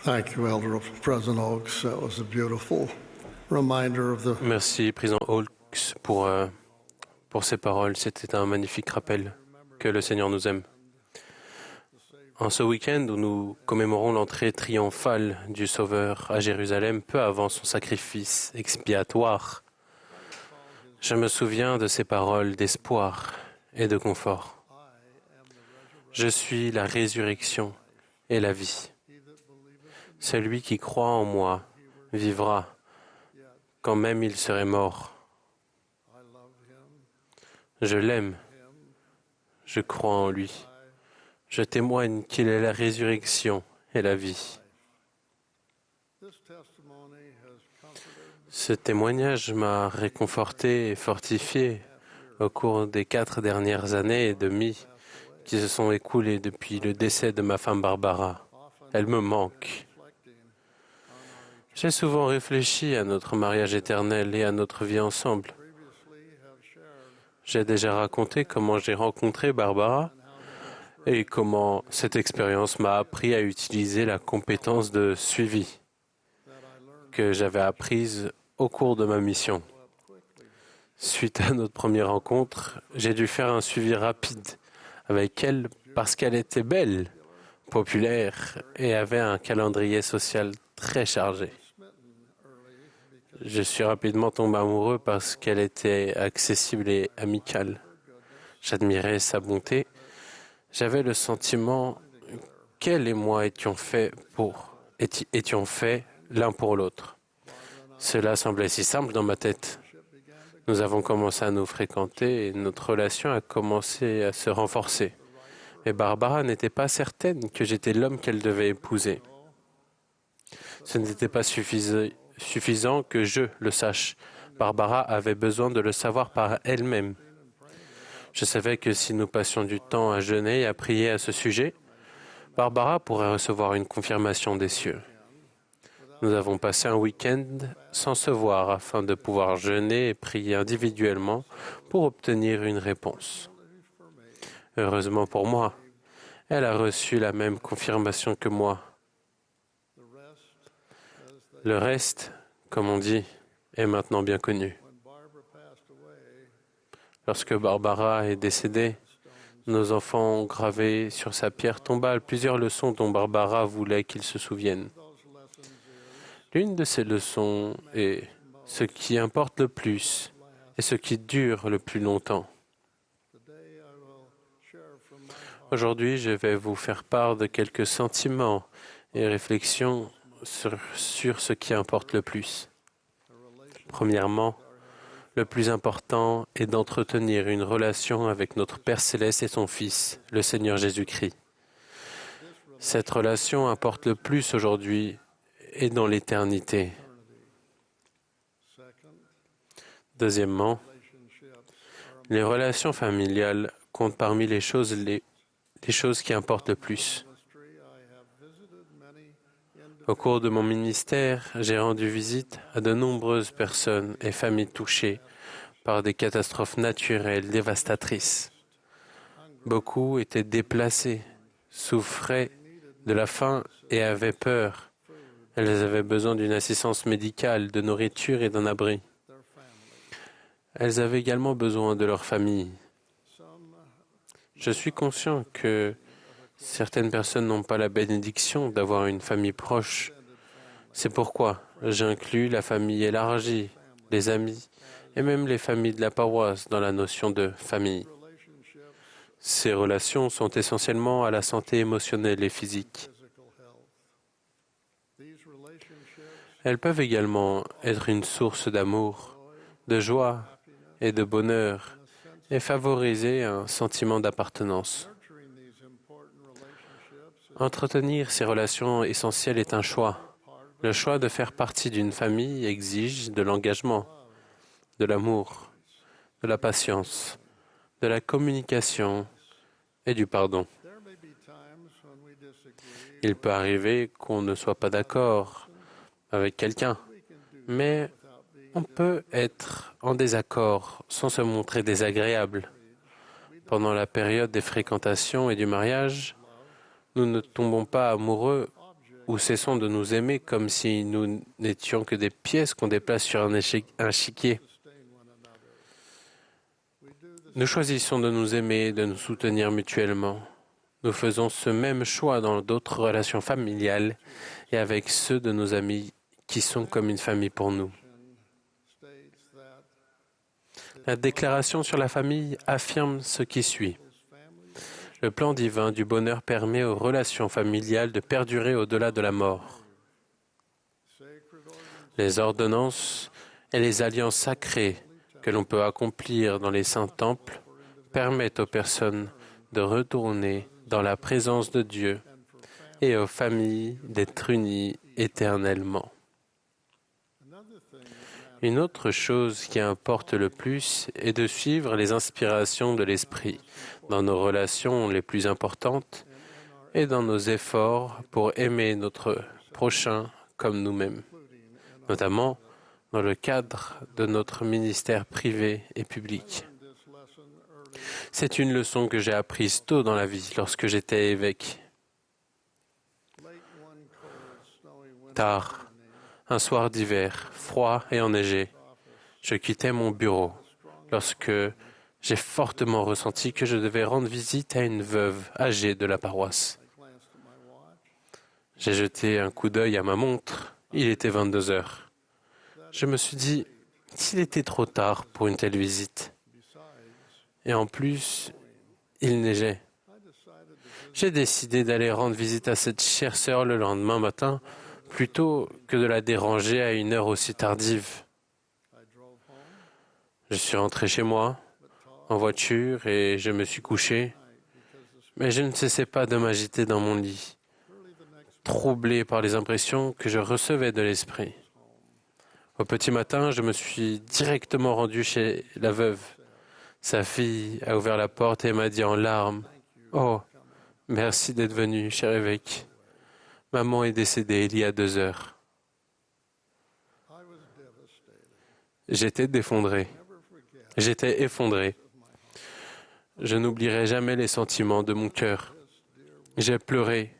Thank you, Elder President Oaks. That was a beautiful reminder of the. Merci, Président Hawks, pour ces paroles. C'était un magnifique rappel que le Seigneur nous aime. En ce week-end où nous commémorons l'entrée triomphale du Sauveur à Jérusalem peu avant son sacrifice expiatoire, je me souviens de ces paroles d'espoir et de confort. Je suis la résurrection et la vie. Celui qui croit en moi vivra, quand même il serait mort. Je l'aime, je crois en lui. Je témoigne qu'il est la résurrection et la vie. Ce témoignage m'a réconforté et fortifié au cours des 4 dernières années et demie qui se sont écoulées depuis le décès de ma femme Barbara. Elle me manque. J'ai souvent réfléchi à notre mariage éternel et à notre vie ensemble. J'ai déjà raconté comment j'ai rencontré Barbara et comment cette expérience m'a appris à utiliser la compétence de suivi que j'avais apprise au cours de ma mission. Suite à notre première rencontre, j'ai dû faire un suivi rapide avec elle parce qu'elle était belle, populaire et avait un calendrier social très chargé. Je suis rapidement tombé amoureux parce qu'elle était accessible et amicale. J'admirais sa bonté. J'avais le sentiment qu'elle et moi étions faits l'un pour l'autre. Cela semblait si simple dans ma tête. Nous avons commencé à nous fréquenter et notre relation a commencé à se renforcer. Mais Barbara n'était pas certaine que j'étais l'homme qu'elle devait épouser. Ce n'était pas suffisant que je le sache. Barbara avait besoin de le savoir par elle-même. Je savais que si nous passions du temps à jeûner et à prier à ce sujet, Barbara pourrait recevoir une confirmation des cieux. Nous avons passé un week-end sans se voir afin de pouvoir jeûner et prier individuellement pour obtenir une réponse. Heureusement pour moi, elle a reçu la même confirmation que moi. Le reste, comme on dit, est maintenant bien connu. Lorsque Barbara est décédée, nos enfants ont gravé sur sa pierre tombale plusieurs leçons dont Barbara voulait qu'ils se souviennent. L'une de ces leçons est ce qui importe le plus et ce qui dure le plus longtemps. Aujourd'hui, je vais vous faire part de quelques sentiments et réflexions sur ce qui importe le plus. Premièrement, le plus important est d'entretenir une relation avec notre Père Céleste et son Fils, le Seigneur Jésus-Christ. Cette relation importe le plus aujourd'hui et dans l'éternité. Deuxièmement, les relations familiales comptent parmi les choses qui importent le plus. Au cours de mon ministère, j'ai rendu visite à de nombreuses personnes et familles touchées par des catastrophes naturelles dévastatrices. Beaucoup étaient déplacés, souffraient de la faim et avaient peur. Elles avaient besoin d'une assistance médicale, de nourriture et d'un abri. Elles avaient également besoin de leur famille. Je suis conscient que certaines personnes n'ont pas la bénédiction d'avoir une famille proche. C'est pourquoi j'inclus la famille élargie, les amis et même les familles de la paroisse dans la notion de famille. Ces relations sont essentiellement à la santé émotionnelle et physique. Elles peuvent également être une source d'amour, de joie et de bonheur et favoriser un sentiment d'appartenance. Entretenir ces relations essentielles est un choix. Le choix de faire partie d'une famille exige de l'engagement, de l'amour, de la patience, de la communication et du pardon. Il peut arriver qu'on ne soit pas d'accord avec quelqu'un, mais on peut être en désaccord sans se montrer désagréable. Pendant la période des fréquentations et du mariage, nous ne tombons pas amoureux ou cessons de nous aimer comme si nous n'étions que des pièces qu'on déplace sur un échiquier. Nous choisissons de nous aimer et de nous soutenir mutuellement. Nous faisons ce même choix dans d'autres relations familiales et avec ceux de nos amis qui sont comme une famille pour nous. La déclaration sur la famille affirme ce qui suit. Le plan divin du bonheur permet aux relations familiales de perdurer au-delà de la mort. Les ordonnances et les alliances sacrées que l'on peut accomplir dans les saints temples permettent aux personnes de retourner dans la présence de Dieu et aux familles d'être unies éternellement. Une autre chose qui importe le plus est de suivre les inspirations de l'Esprit dans nos relations les plus importantes et dans nos efforts pour aimer notre prochain comme nous-mêmes, notamment dans le cadre de notre ministère privé et public. C'est une leçon que j'ai apprise tôt dans la vie lorsque j'étais évêque. Tard, un soir d'hiver, froid et enneigé, je quittais mon bureau lorsque j'ai fortement ressenti que je devais rendre visite à une veuve âgée de la paroisse. J'ai jeté un coup d'œil à ma montre. Il était 22 heures. Je me suis dit qu'il était trop tard pour une telle visite. Et en plus, il neigeait. J'ai décidé d'aller rendre visite à cette chère sœur le lendemain matin plutôt que de la déranger à une heure aussi tardive. Je suis rentré chez moi, en voiture, et je me suis couché, mais je ne cessais pas de m'agiter dans mon lit, troublé par les impressions que je recevais de l'esprit. Au petit matin, je me suis directement rendu chez la veuve. Sa fille a ouvert la porte et m'a dit en larmes, « Oh, merci d'être venu, cher évêque. Maman est décédée il y a 2 heures. » J'étais effondré. Je n'oublierai jamais les sentiments de mon cœur. J'ai pleuré,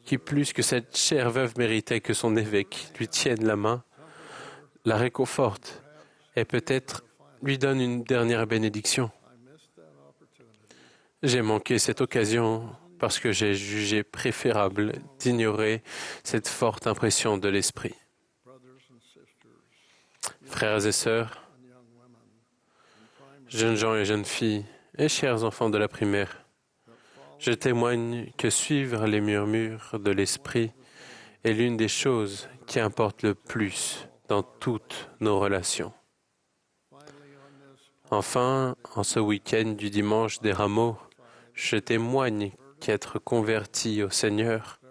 qui plus que cette chère veuve méritait que son évêque lui tienne la main, la réconforte et peut-être lui donne une dernière bénédiction. J'ai manqué cette occasion parce que j'ai jugé préférable d'ignorer cette forte impression de l'esprit. Frères et sœurs, jeunes gens et jeunes filles, et chers enfants de la primaire, je témoigne que suivre les murmures de l'esprit est l'une des choses qui importent le plus dans toutes nos relations. Enfin, en ce week-end du dimanche des Rameaux, je témoigne qu'être converti au Seigneur,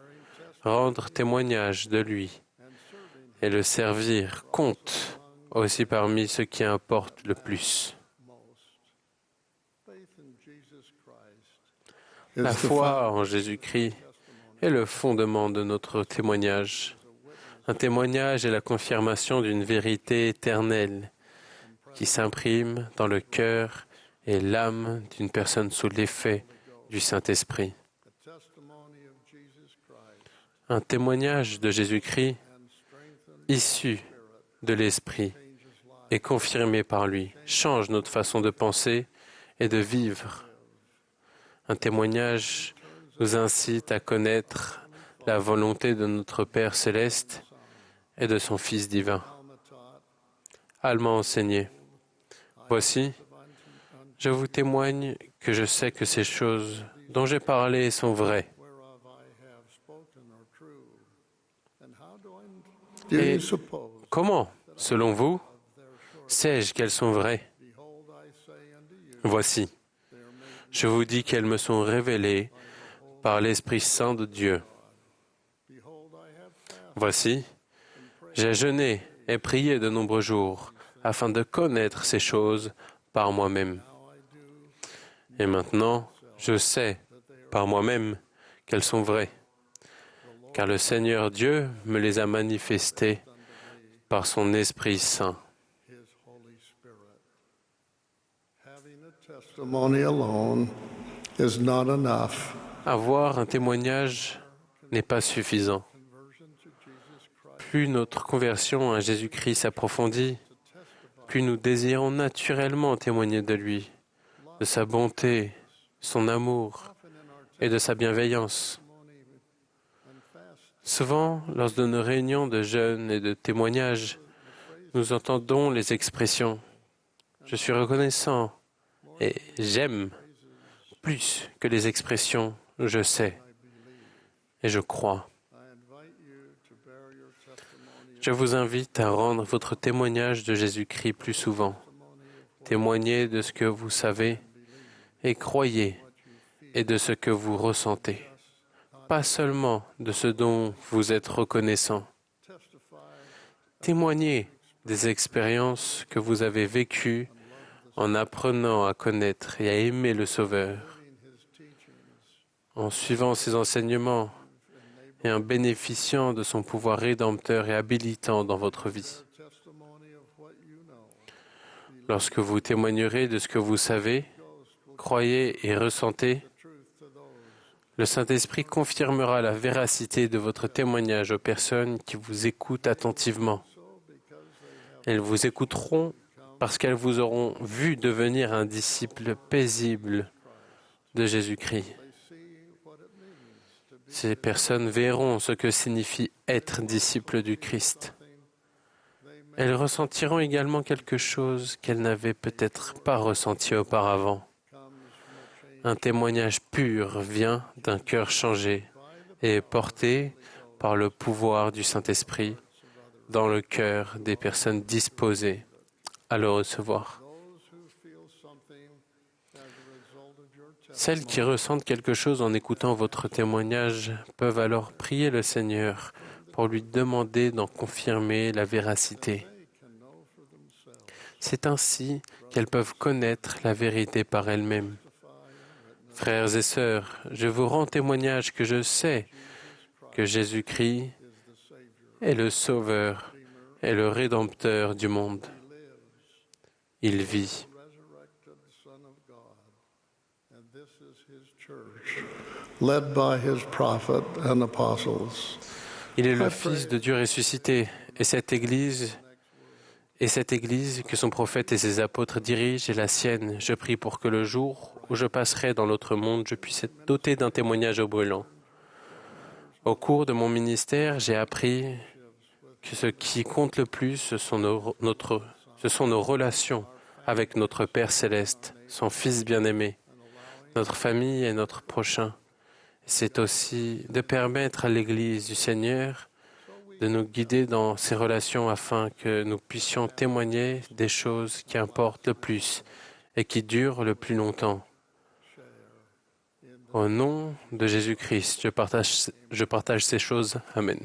rendre témoignage de lui et le servir compte aussi parmi ce qui importe le plus. La foi en Jésus-Christ est le fondement de notre témoignage. Un témoignage est la confirmation d'une vérité éternelle qui s'imprime dans le cœur et l'âme d'une personne sous l'effet du Saint-Esprit. Un témoignage de Jésus-Christ issu de l'Esprit et confirmé par lui change notre façon de penser et de vivre. Un témoignage nous incite à connaître la volonté de notre Père céleste et de son Fils divin. Alma enseigné. Voici, je vous témoigne que je sais que ces choses dont j'ai parlé sont vraies. Et comment, selon vous, sais-je qu'elles sont vraies? Voici, je vous dis qu'elles me sont révélées par l'Esprit Saint de Dieu. Voici, j'ai jeûné et prié de nombreux jours afin de connaître ces choses par moi-même. Et maintenant, je sais par moi-même qu'elles sont vraies, car le Seigneur Dieu me les a manifestées par son Esprit Saint. Avoir un témoignage n'est pas suffisant. plus notre conversion à Jésus-Christ s'approfondit, plus nous désirons naturellement témoigner de lui, de sa bonté, son amour et de sa bienveillance. Souvent, lors de nos réunions de jeûne et de témoignages, nous entendons les expressions « je suis reconnaissant » et « j'aime » plus que les expressions « je sais » et « je crois ». Je vous invite à rendre votre témoignage de Jésus-Christ plus souvent. Témoignez de ce que vous savez et croyez et de ce que vous ressentez. Pas seulement de ce dont vous êtes reconnaissant. Témoignez des expériences que vous avez vécues en apprenant à connaître et à aimer le Sauveur, en suivant ses enseignements et en bénéficiant de son pouvoir rédempteur et habilitant dans votre vie. Lorsque vous témoignerez de ce que vous savez, croyez et ressentez, le Saint-Esprit confirmera la véracité de votre témoignage aux personnes qui vous écoutent attentivement. Elles vous écouteront parce qu'elles vous auront vu devenir un disciple paisible de Jésus-Christ. Ces personnes verront ce que signifie être disciple du Christ. Elles ressentiront également quelque chose qu'elles n'avaient peut-être pas ressenti auparavant. Un témoignage pur vient d'un cœur changé et est porté par le pouvoir du Saint-Esprit dans le cœur des personnes disposées à le recevoir. Celles qui ressentent quelque chose en écoutant votre témoignage peuvent alors prier le Seigneur pour lui demander d'en confirmer la véracité. C'est ainsi qu'elles peuvent connaître la vérité par elles-mêmes. Frères et sœurs, je vous rends témoignage que je sais que Jésus-Christ est le Sauveur et le Rédempteur du monde. Il vit. Led by his prophet and apostles. Il est le Fils de Dieu ressuscité, et cette Église que son prophète et ses apôtres dirigent est la sienne. Je prie pour que le jour où je passerai dans l'autre monde, je puisse être doté d'un témoignage brûlant. Au cours de mon ministère, j'ai appris que ce qui compte le plus, ce sont nos relations avec notre Père céleste, son Fils bien-aimé, notre famille et notre prochain. C'est aussi de permettre à l'Église du Seigneur de nous guider dans ces relations afin que nous puissions témoigner des choses qui importent le plus et qui durent le plus longtemps. Au nom de Jésus-Christ, je partage ces choses. Amen.